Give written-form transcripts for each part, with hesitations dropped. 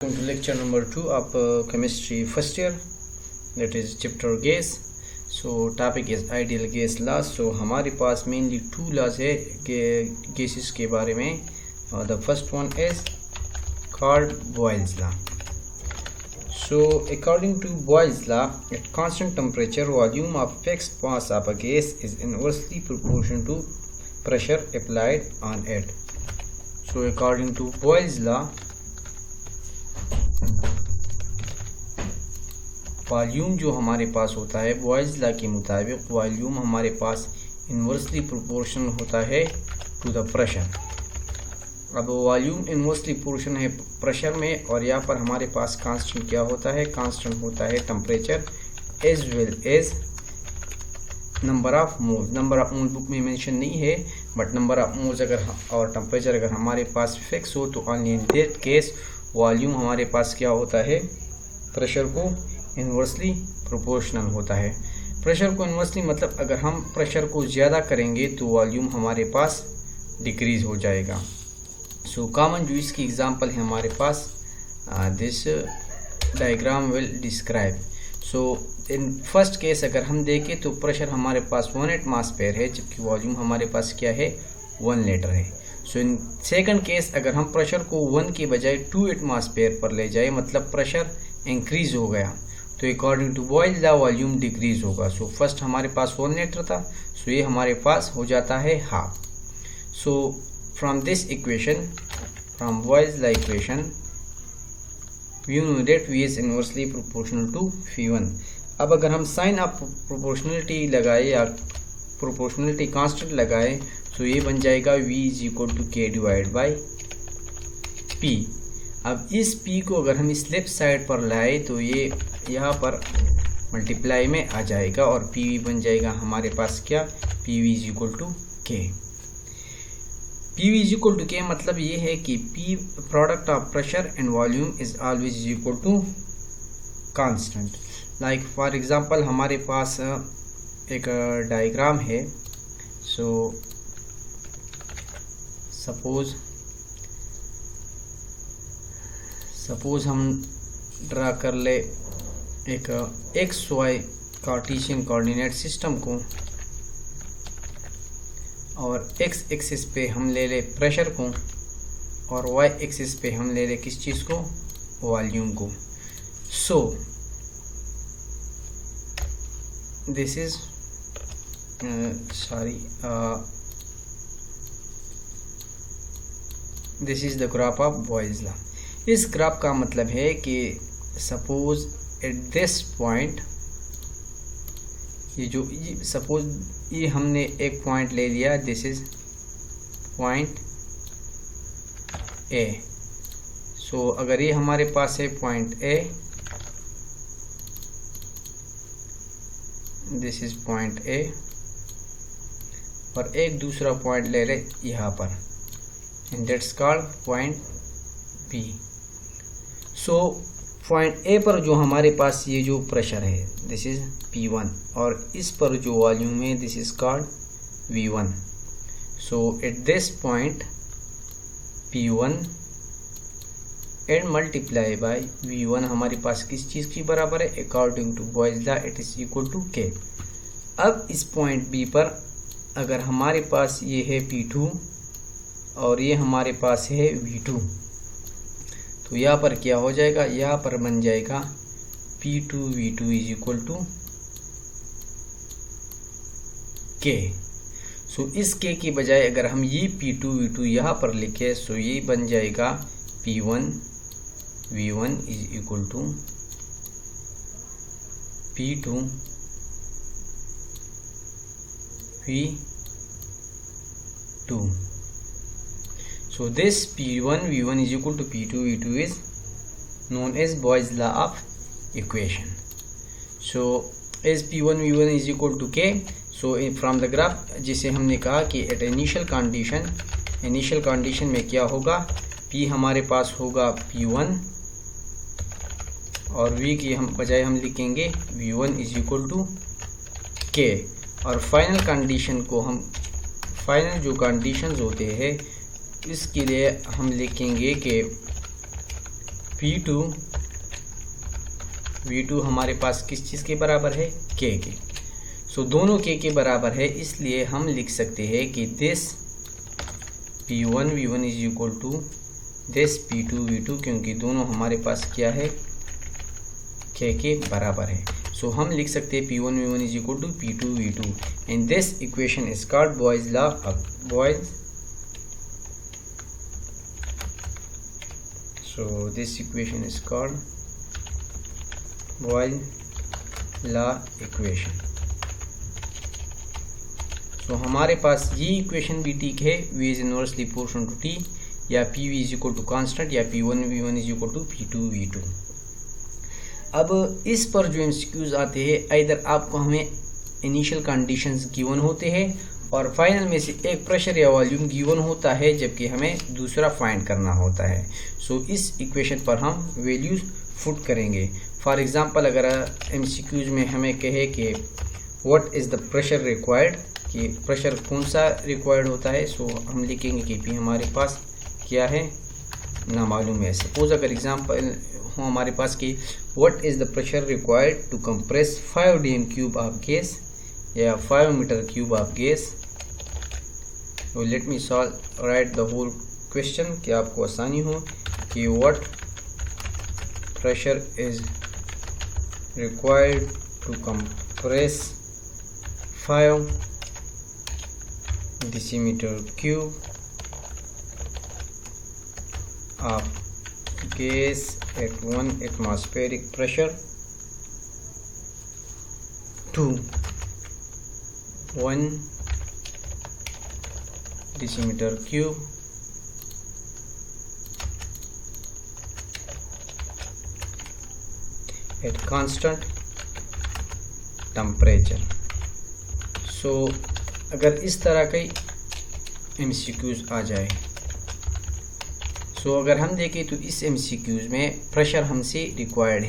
Welcome to lecture number 2 of chemistry first year, that is chapter gas. So topic is ideal gas laws. So हमारे पास mainly two laws है gases के बारे में. The first one is called Boyle's law. So according to Boyle's law, at constant temperature, volume of fixed mass of a gas is inversely proportional to pressure applied on it. So according to Boyle's law, volume जो हमारे पास होता है Boyle's law के मुताबिक volume हमारे पास inversely proportional होता है to the pressure. अब वॉल्यूम इन्वर्सली प्रोपोर्शनल है प्रेशर में, और यहाँ पर हमारे पास कांस्टेंट क्या होता है, कांस्टेंट होता है temperature as well as number of mole. Number of mole book में मेंशन नहीं है, बट नंबर ऑफ मोल्स अगर और टेम्परेचर अगर हमारे पास फिक्स हो तो only in that case volume हमारे पास क्या होता है, प्रेशर को इन्वर्सली प्रोपोर्शनल होता है. प्रेशर को इन्वर्सली मतलब अगर हम प्रेशर को ज़्यादा करेंगे तो वॉल्यूम हमारे पास डिक्रीज हो जाएगा. सो कॉमन जो इसकी एग्जांपल है हमारे पास this diagram will describe. So in first case अगर हम देखें तो प्रेशर हमारे पास 1 एटमॉस्फेयर है, जबकि वॉल्यूम हमारे पास क्या है 1 लीटर है. सो इन सेकंड केस अगर हम प्रेशर को 1 के बजाय 2 एटमॉस्फेयर पर ले जाए, मतलब प्रेशर इंक्रीज हो गया, तो according to Boyle's law volume decrease होगा. सो फर्स्ट हमारे पास 1 लीटर था, सो ये हमारे पास हो जाता है half. So from this equation, from Boyle's law equation, we know that V is inversely proportional to V1. अब अगर हम साइन ऑफ प्रोपोर्शनलिटी लगाए या प्रोपोर्शनलिटी कांस्टेंट लगाए तो ये बन जाएगा V is equal to K divide by P. अब इस P को अगर हम इस लेफ्ट साइड पर लाए तो ये यहाँ पर मल्टीप्लाई में आ जाएगा और PV बन जाएगा हमारे पास क्या, PV is equal to K. PV is equal to K मतलब ये है कि P product of pressure and volume is always is equal to constant. Like for example हमारे पास एक डायग्राम है. सो सपोज हम ड्रा कर ले एक XY कार्टेशियन कोऑर्डिनेट सिस्टम को, और X एक्सिस पे हम ले ले प्रेशर को, और Y एक्सिस पे हम ले ले किस चीज़ को, वॉल्यूम को. सो this is this is the graph of Boyle's law. इस ग्राफ का मतलब है कि suppose eight this point, suppose ये हमने एक पॉइंट ले लिया, दिस इज पॉइंट A. सो अगर ये हमारे पास है point A, this is point A, और एक दूसरा पॉइंट ले ले यहाँ पर, and that's called point B. So point A पर जो हमारे पास ये जो प्रेशर है दिस इज P1, और इस पर जो वॉल्यूम है this is called V1. So at this point P1 and multiply by V1 हमारे पास किस चीज़ की बराबर है, according to Boyle's law it is equal to K. अब इस पॉइंट B पर अगर हमारे पास ये है P2 और ये हमारे पास है V2, तो यहाँ पर क्या हो जाएगा, यहाँ पर बन जाएगा P2V2 is equal to K. So इस K की बजाय अगर हम ये P2V2 यहाँ पर लिखे सो ये बन जाएगा P1V1 is equal to P2V2. So this P1V1 is equal to P2V2 is known as Boyle's law of equation. So as P1V1 is equal to K, so from the graph जिसे हमने कहा कि at initial condition में क्या होगा, P हमारे पास होगा P1 और V की हम बजाय हम लिखेंगे V1 is equal to K, और फाइनल कंडीशन को हम फाइनल जो कंडीशंस होते हैं इसके लिए हम लिखेंगे कि V2 हमारे पास किस चीज़ के बराबर है, K के। सो दोनों K के बराबर है, इसलिए हम लिख सकते हैं कि this P1 V1 is equal to this P2 V2, क्योंकि दोनों हमारे पास क्या है, K के बराबर है। सो हम लिख सकते हैं P1 V1 is equal to P2 V2 and this equation is called Boyle's law of Boyle's. So this equation is called Boyle's law equation. So हमारे पास ये इक्वेशन भी ठीक है, V is inversely proportional to T, या PV is equal to constant, या P1 V1 is equal to P2 V2। अब इस पर जो MCQs आते हैं, इधर आपको हमें इनिशियल कंडीशंस गिवन होते हैं और फाइनल में से एक प्रेशर या वॉल्यूम गिवन होता है, जबकि हमें दूसरा फाइंड करना होता है। सो इस इक्वेशन पर हम वैल्यूज पुट करेंगे। फॉर एग्जांपल अगर MCQs में हमें कहे कि what is the pressure required, कि प्रेशर कौन सा रिक्वायर्ड होता है, सो हम लिखेंगे कि P हमारे पास क्या है, ना मालूम है। सपोज अगर एग्जांपल हो हमारे पास कि what is the pressure required to compress 5 dm³ of gas या 5 m³ of gas. So let me write the whole question कि आपको आसानी हो कि what pressure is required to compress 5 dm³ of gas at 1 atmospheric pressure to 1 dm³ at constant temperature। सो अगर इस तरह के MCQs आ जाए, सो अगर हम देखें तो इस MCQs में प्रेशर हमसे रिक्वायर्ड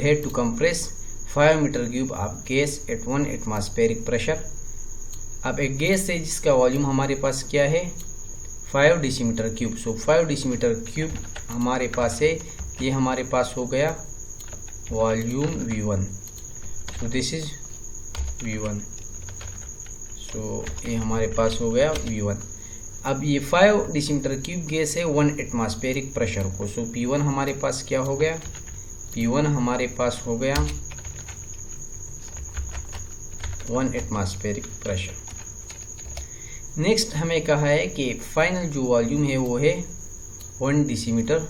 है to compress 5 m³ of gas at 1 atmospheric pressure. अब एक गैस है जिसका वॉल्यूम हमारे पास क्या है, 5 dm³। सो 5 dm³ हमारे पास है, ये हमारे पास हो गया volume V1। So this is V1। सो ये हमारे पास हो गया V1। अब ये 5 dm³ गैस है 1 एटमॉस्फेरिक प्रेशर को। सो P1 हमारे पास क्या हो गया, P1 हमारे पास हो गया 1 एटमॉस्फेरिक प्रेशर। नेक्स्ट हमें कहा है कि फाइनल जो वॉल्यूम है वो है 1 dm³।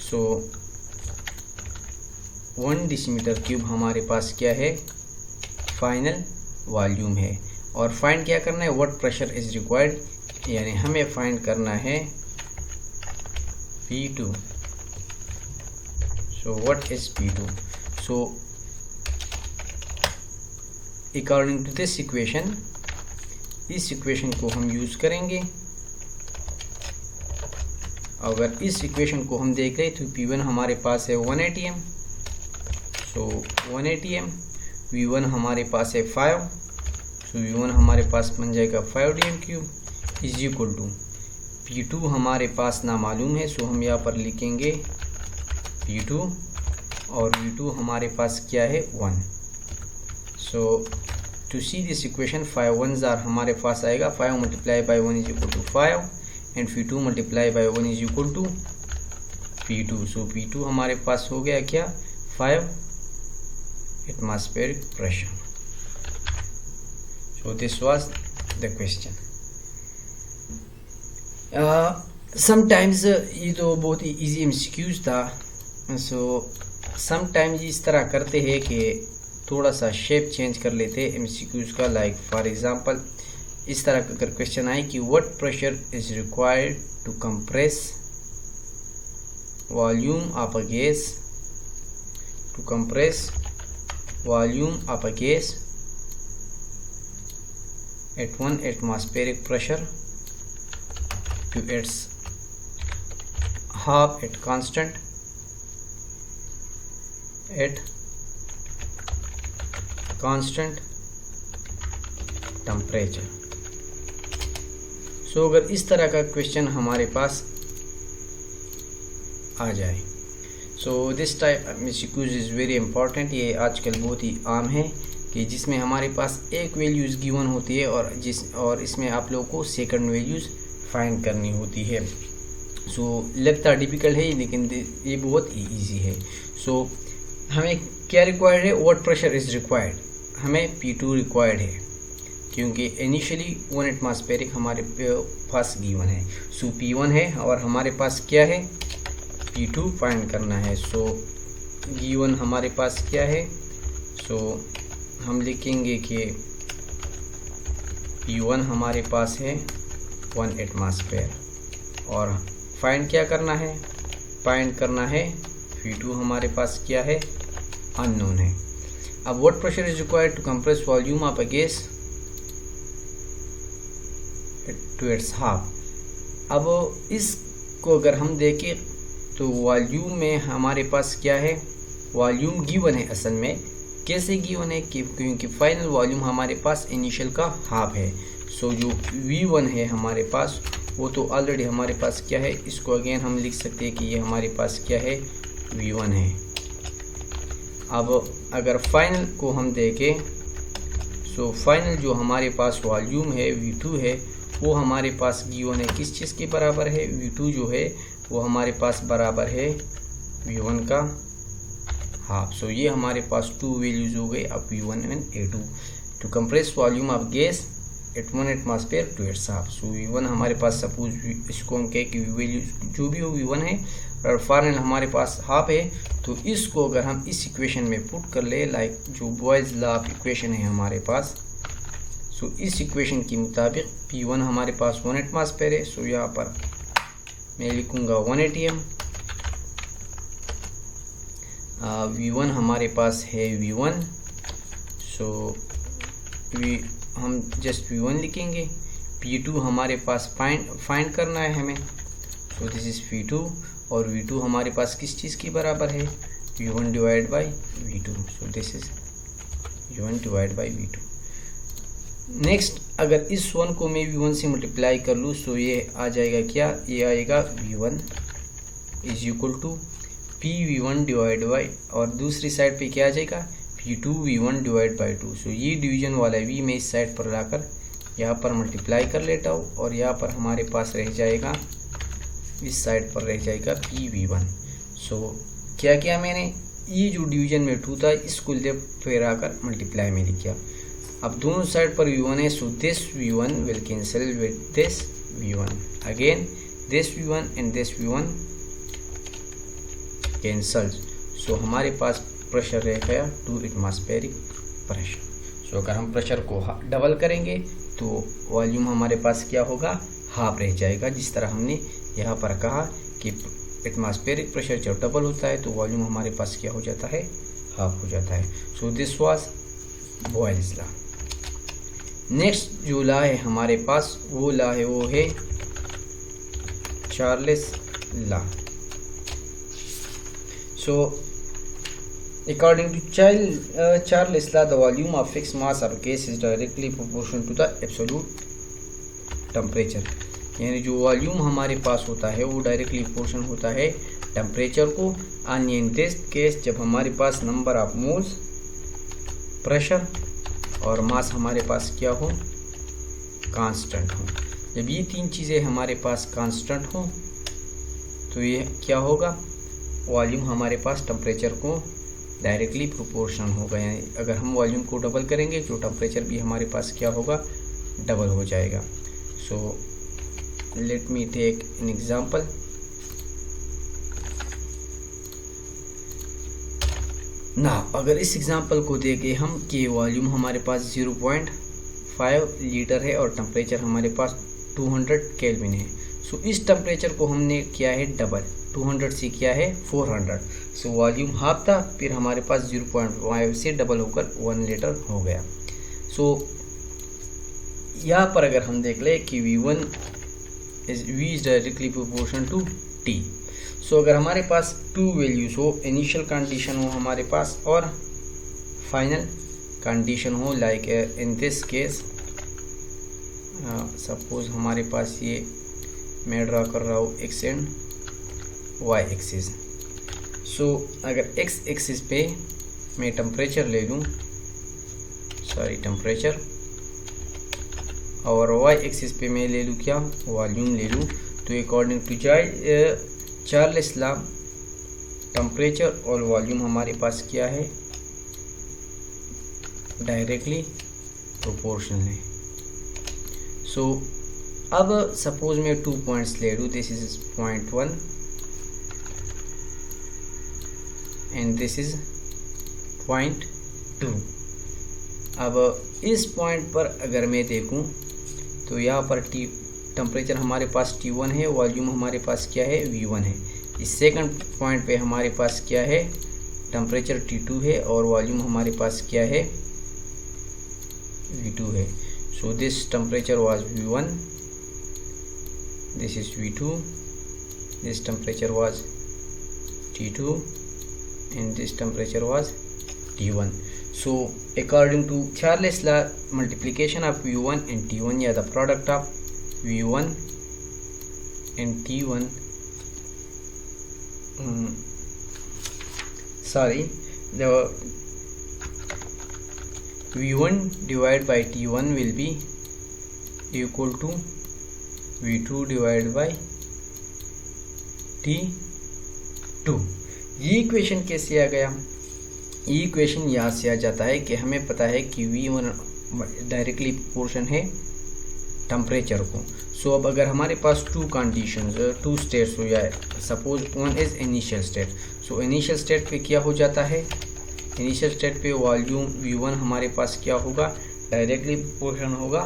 सो 1 dm³ हमारे पास क्या है, फाइनल वॉल्यूम है। और फाइंड क्या करना है, व्हाट प्रेशर इज रिक्वायर्ड, यानी हमें फाइंड करना है P2। So what is P2। So according to this equation, इस इक्वेशन को हम यूज करेंगे। अगर इस इक्वेशन को हम देख रहे तो P1 हमारे पास है 1 atm। सो 1 atm, V1 हमारे पास है 5। सो V1 हमारे पास बन जाएगा 5 dm³ is equal to P2 हमारे पास ना मालूम है। सो हम यहाँ पर लिखेंगे P2 और V2 हमारे पास क्या है 1। So to see this equation 5 1s are हमारे पास आएगा 5 multiply by 1 is equal to 5 and P2 multiply by 1 is equal to P2। So P2 हमारे पास हो गया क्या, 5 atmospheric pressure. So this was the question. Sometimes ये तो बहुत ही इजी MCQs था। सो समटाइम्स इस तरह करते हैं कि थोड़ा सा शेप चेंज कर लेते हैं MCQs का। लाइक फॉर एग्जांपल इस तरह का अगर क्वेश्चन आए कि what pressure is required to compress volume of a gas, to compress volume of a gas at 1 atmospheric pressure to its half at constant temperature। सो अगर इस तरह का क्वेश्चन हमारे पास आ जाए, so this type MCQs is very important. ये आजकल बहुत ही आम है कि जिसमें हमारे पास एक वैल्यूज़ गिवन होती है और इसमें आप लोगों को सेकंड वैल्यूज़ फाइंड करनी होती है। सो लगता डिफ़िकल्ट है लेकिन ये बहुत ही ईजी है। सो हमें क्या रिक्वायर्ड है, व्हाट प्रेशर इज़ रिक्वायर्ड, हमें P2 रिक्वायर्ड है क्योंकि इनिशियली 1 एटमॉस्फेरिक हमारे पास गिवन है। सो P1 है और हमारे पास क्या है, P2 फाइंड करना है। सो गिवन हमारे पास क्या है, सो हम लिखेंगे कि P1 हमारे पास है 1 एटमॉस्फेयर और फाइंड क्या करना है, फाइंड करना है P2 हमारे पास क्या है, अननोन है। अब what pressure is required to compress volume of a gas to its half. अब इसको अगर हम देखें तो वॉल्यूम में हमारे पास क्या है, वॉल्यूम गिवन है। असल में कैसे गिवन है, क्योंकि फाइनल वॉल्यूम हमारे पास इनिशियल का हाफ है। सो जो V1 है हमारे पास वो तो ऑलरेडी हमारे पास क्या है, इसको अगेन हम लिख सकते हैं कि ये हमारे पास क्या है, V1 है। अब अगर फाइनल को हम देखें, सो फाइनल जो हमारे पास वॉल्यूम है V2 है वो हमारे पास गिवन है किस चीज़ के बराबर है, V2 जो है वो हमारे पास बराबर है V1 का हाफ। सो ये हमारे पास 2 वैल्यूज हो गए अब V1 and A2 to compress volume of gas at 1 atmosphere to its half. So V1 हमारे पास सपोज इसको हम कहें कि वैल्यू जो भी हो V1 है और फाइनल हमारे पास हाफ है। तो इसको अगर हम इस इक्वेशन में पुट कर ले, लाइक जो बॉयज़ लॉ ऑफ इक्वेशन है हमारे पास, सो इस इक्वेशन के मुताबिक P1 हमारे पास 1 एटमॉस्फेयर है। सो यहाँ पर मैं लिखूँगा 1 atm। V1 हमारे पास है V1, सो हम जस्ट V1 लिखेंगे। P2 हमारे पास फाइंड करना है हमें, सो दिस इज़ P2 और V2 हमारे पास किस चीज़ की बराबर है, V1 divide by V2। So this is V1 divide by V2। Next अगर इस 1 को मैं V1 से मल्टीप्लाई कर लूँ तो ये आ जाएगा क्या, ये आएगा V1 is equal to PV1 divide by, और दूसरी साइड पे क्या आ जाएगा, P2V1 डिवाइड बाई 2। सो ये डिवीजन वाला V मैं इस साइड पर लाकर यहाँ पर मल्टीप्लाई कर लेता हूँ और यहाँ पर हमारे पास रह जाएगा, इस साइड पर रह जाएगा PV1। सो क्या किया मैंने, ये जो डिवीजन में 2 था इसको लेफ्ट फिर आकर मल्टीप्लाई में लिखा। अब दोनों साइड पर V1 है, so this V1 will cancel with this V1, again this V1 and this V1 cancel. So हमारे पास प्रेशर रह गया 2 एटमॉस्फेरिक प्रेशर। सो अगर हम प्रेशर को डबल करेंगे तो वॉल्यूम हमारे पास क्या होगा, हाफ रह जाएगा। जिस तरह हमने यहाँ पर कहा कि एटमॉस्फेरिक प्रेशर जब डबल होता है तो वॉल्यूम हमारे पास क्या हो जाता है, हाफ हो जाता है। So this was Boyle's law. Next जो लॉ है हमारे पास वो लॉ है, वो है Charles law. So according to Charles law, the volume of fixed mass of gas is directly proportional to the absolute temperature। यानी जो वॉल्यूम हमारे पास होता है वो डायरेक्टली प्रोपोर्शन होता है टेम्परेचर को। अनियंत्रित केस जब हमारे पास नंबर ऑफ मोल्स, प्रेशर और मास हमारे पास क्या हो, कांस्टेंट हो। जब ये 3 चीज़ें हमारे पास कांस्टेंट हो तो ये क्या होगा, वॉल्यूम हमारे पास टेम्परेचर को डायरेक्टली प्रोपोर्शनल होगा। यानी अगर हम वॉल्यूम को डबल करेंगे तो टेम्परेचर भी हमारे पास क्या होगा, डबल हो जाएगा। So let me take an example. ना अगर इस एग्जांपल को देखें हम कि वॉल्यूम हमारे पास 0.5 लीटर है और टेम्परेचर हमारे पास 200 केल्विन है। सो इस टेम्परेचर को हमने किया है डबल, 200 से किया है 400। सो वॉल्यूम हाफ था, फिर हमारे पास 0.5 से डबल होकर 1 लीटर हो गया। सो यहाँ पर अगर हम देख लें कि V1 is directly proportional to T। So अगर हमारे पास 2 वैल्यूज हो, इनिशियल कंडीशन हो हमारे पास और फाइनल कंडीशन हो, like in this case suppose हमारे पास ये मैं ड्रा कर रहा हूँ X and Y axis. So अगर एक्स एक्सिस पे मैं टेम्परेचर ले लूँ, टेम्परेचर, और वाई एक्सिस पे मैं ले लूँ क्या, वॉल्यूम ले लूँ, तो according to Charles law temperature और वॉल्यूम हमारे पास क्या है, डायरेक्टली प्रोपोर्शनल है। सो अब सपोज मैं 2 पॉइंट्स ले लूँ, this is point 1 and this is point 2। अब इस पॉइंट पर अगर मैं देखूं तो यहाँ पर टेम्परेचर हमारे पास T1 है, वॉल्यूम हमारे पास क्या है, V1 है। इस सेकंड पॉइंट पे हमारे पास क्या है, टेम्परेचर T2 है और वॉल्यूम हमारे पास क्या है, V2 है। So this temperature was V1, this is V2, this temperature was T2 and this temperature was T1. So according to Charles law, multiplication of V1 and T1, yeah, the product of V1 and T1, the V1 divided by T1 will be equal to V2 divided by T2। ये equation कैसे आ गया, ये equation यहाँ से आ जाता है कि हमें पता है कि V1 डायरेक्टली प्रोपोर्शन है टेम्परेचर को। सो अब अगर हमारे पास 2 कंडीशंस, 2 स्टेट्स हो जाए, suppose 1 is initial state. So initial state पे क्या हो जाता है, इनिशियल स्टेट पे वॉल्यूम V1 हमारे पास क्या होगा, डायरेक्टली प्रोपोर्शन होगा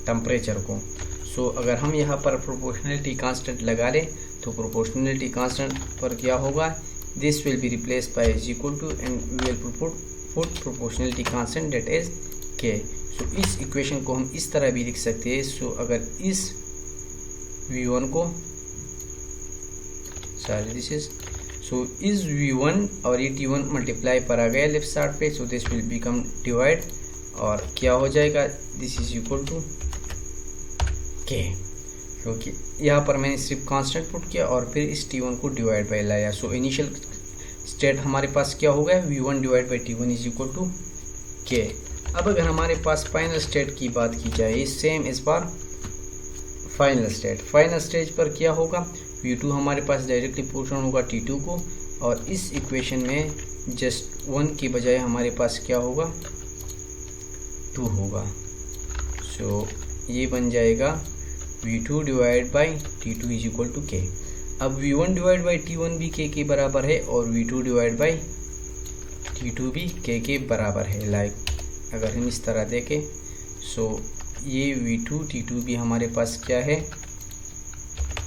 टेम्परेचर को। सो अगर हम यहाँ पर प्रोपोर्शनलिटी कांस्टेंट लगा लें तो प्रोपोर्शनलिटी कांस्टेंट पर क्या होगा, this will be replace by is equal to and we will put proportionality constant that is K. So इस इक्वेशन को हम इस तरह भी लिख सकते हैं। सो अगर इस V1 को दिस इज इस V1 और ये T1 मल्टीप्लाई पर आ गया लेफ्ट साइड पे, so this will become divide और क्या हो जाएगा, दिस इज इक्वल टू के, क्योंकि यहाँ पर मैंने सिर्फ कांस्टेंट पुट किया और फिर इस T1 को डिवाइड बाय लाया। सो इनिशियल स्टेट हमारे पास क्या हो गया, V1 divide by T1 is equal to K. अब अगर हमारे पास फाइनल स्टेट की बात की जाए, सेम इस बार फाइनल स्टेट, फाइनल स्टेज पर क्या होगा, V2 हमारे पास डायरेक्टली प्रोपोर्शनल होगा T2 को, और इस इक्वेशन में जस्ट 1 की बजाय हमारे पास क्या होगा, 2 होगा। सो ये बन जाएगा V2 divide by T2 is equal to K. अब V1 डिवाइड बाई T1 भी के बराबर है और V2 डिवाइड बाई T2 भी के बराबर है। लाइक अगर हम इस तरह देखें, सो ये V2 T2 भी हमारे पास क्या है,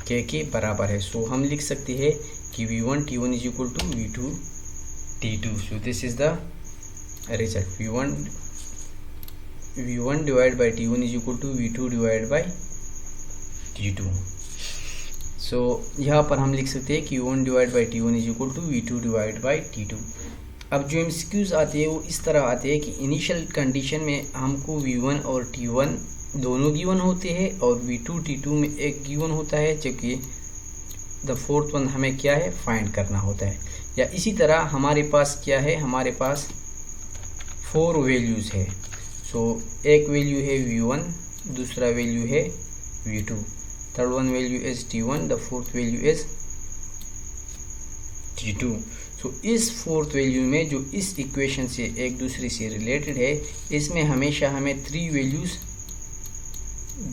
के बराबर है। सो हम लिख सकते हैं कि V1 T1 is equal to V2 T2। So this is the result, V1 divide by T1 is equal to V2 divide by T2। सो यहाँ पर हम लिख सकते हैं कि V1 divide by T1 is equal to V2 divide by T2। अब जो MCQs आते हैं वो इस तरह आते हैं कि इनिशियल कंडीशन में हमको V1 और T1 दोनों गिवन होते हैं और V2 T2 में एक गिवन होता है, जबकि द फोर्थ वन हमें क्या है, फाइंड करना होता है। या इसी तरह हमारे पास क्या है, हमारे पास 4 वैल्यूज़ है। सो एक वैल्यू है V1, दूसरा वैल्यू है V2, third one value is T1, the fourth value is T2। सो इस फोर्थ वैल्यू में जो इस इक्वेशन से एक दूसरे से रिलेटेड है, इसमें हमेशा हमें 3 वैल्यूज़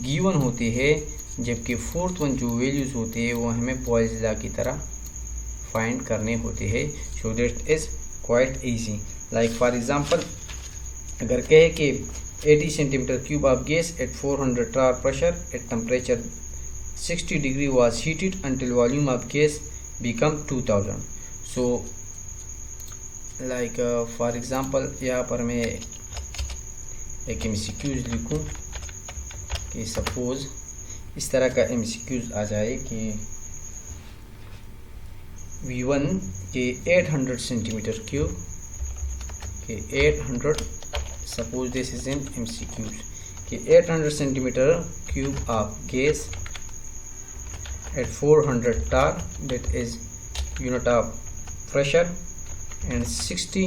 गिवन होते हैं, जबकि फोर्थ वन जो वैल्यूज़ होते हैं वो हमें बॉयज़ लॉ की तरह फाइंड करने होते हैं। So that is quite easy. Like for example अगर कहे कि 80 centimetre cube of gas eight 400 bar pressure at temperature 60 degree was heated until volume of gas become 2000। so like for example यहाँ पर मैं एक MCQs लिखूँ कि सपोज इस तरह का MCQs आ जाए कि V1 के 800 सेंटीमीटर क्यूब के 800, suppose this is in MCQs कि 800 centimetre cube of gas at 400 torr, that is unit of pressure, and 60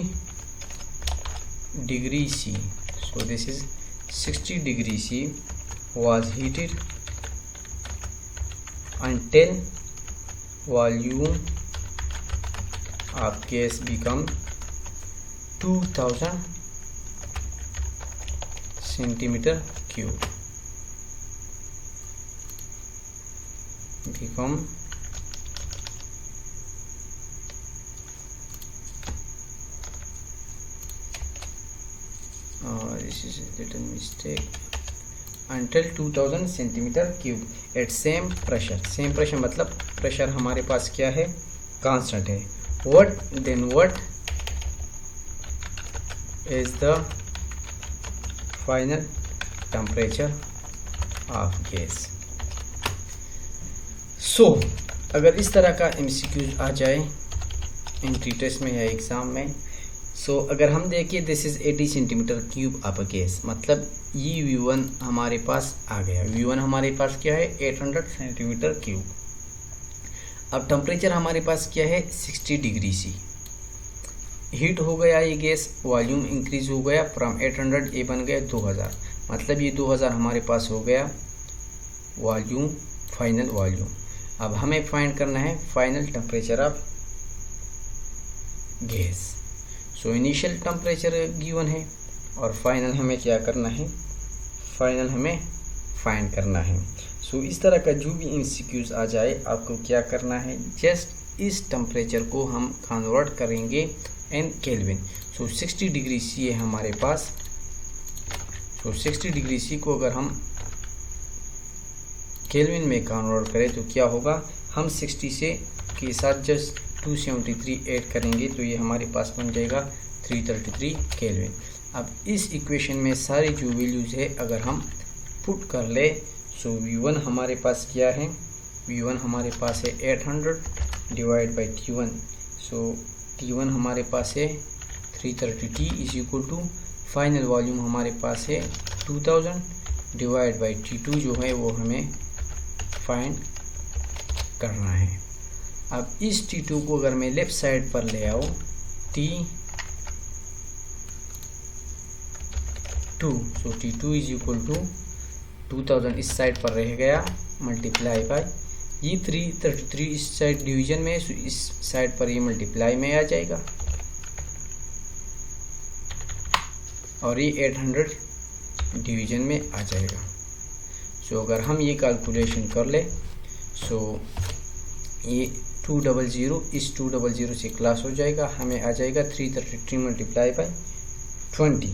degree C. So this is 60 degree C was heated until volume of gas become 2000 centimeter cube. Become this is a little mistake, until 2000 centimeter cube at same pressure. Same pressure मतलब pressure हमारे पास क्या है, constant है. what is the final temperature of gas? सो अगर इस तरह का MCQ आ जाए एंट्री टेस्ट में या एग्ज़ाम में, सो अगर हम देखें this is 80 centimetre cube of gas, मतलब ये V1 हमारे पास आ गया. V1 हमारे पास क्या है, 800 सेंटीमीटर क्यूब. अब टेम्परेचर हमारे पास क्या है, 60 डिग्री C. हीट हो गया ये गैस, वॉल्यूम इंक्रीज हो गया फ्रॉम 800, ये बन गया 2000, मतलब ये 2000 हमारे पास हो गया वॉल्यूम, फाइनल वॉल्यूम. अब हमें फाइंड करना है final temperature of gas. So initial temperature given है और फाइनल हमें क्या करना है, फाइनल हमें फाइंड करना है. सो इस तरह का जो भी MCQs आ जाए आपको क्या करना है, जस्ट इस टेम्परेचर को हम कन्वर्ट करेंगे इन केल्विन. सो 60 डिग्री C है हमारे पास. सो 60 डिग्री C को अगर हम केल्विन में कन्वर्ट करें तो क्या होगा, हम 60 से के साथ जस्ट 273 ऐड करेंगे तो ये हमारे पास बन जाएगा 333 केल्विन. अब इस इक्वेशन में सारी जो वैल्यूज़ है अगर हम पुट कर ले, सो V1 हमारे पास क्या है, V1 हमारे पास है 800 divide by T1. So T1 हमारे पास है 330 is equal to final volume हमारे पास है 2000 डिवाइड बाई T2 जो है वो हमें फाइंड करना है. अब इस T2 को अगर मैं लेफ्ट साइड पर ले आऊँ, T2, so T2 is equal to 2000 इस साइड पर रह गया मल्टीप्लाई बाय ये 333 इस साइड डिवीजन में, सो इस साइड पर ये मल्टीप्लाई में आ जाएगा और ये 800 डिवीजन में आ जाएगा. सो अगर हम ये कैलकुलेशन कर ले, सो ये 200 इस 200 से क्लास हो जाएगा, हमें आ जाएगा 333 मल्टीप्लाई बाय 20.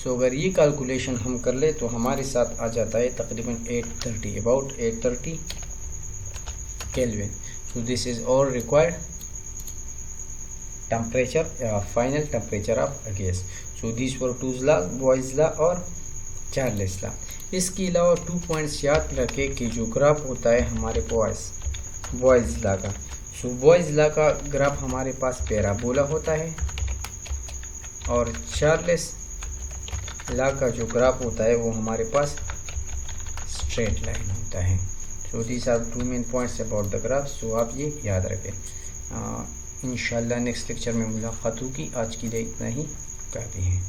सो अगर ये कैलकुलेशन हम कर ले तो हमारे साथ आ जाता है तकरीबन 830, about 830 kelvin. So this is all required temperature या final temperature of gas. So this were two's law, Boyle's law और चार्ल्स लॉ. इसके अलावा 2 पॉइंट्स याद रखें कि जो ग्राफ होता है हमारे बॉयज लॉ का, सो बॉयज लॉ का ग्राफ हमारे पास पैराबोला होता है और चार्ल्स लॉ का जो ग्राफ होता है वो हमारे पास स्ट्रेट लाइन होता है. So these are 2 main points about the graph. So आप ये याद रखें. इंशाल्लाह नेक्स्ट लेक्चर में मुलाकात होगी. आज के लिए इतना ही काफ़ी है.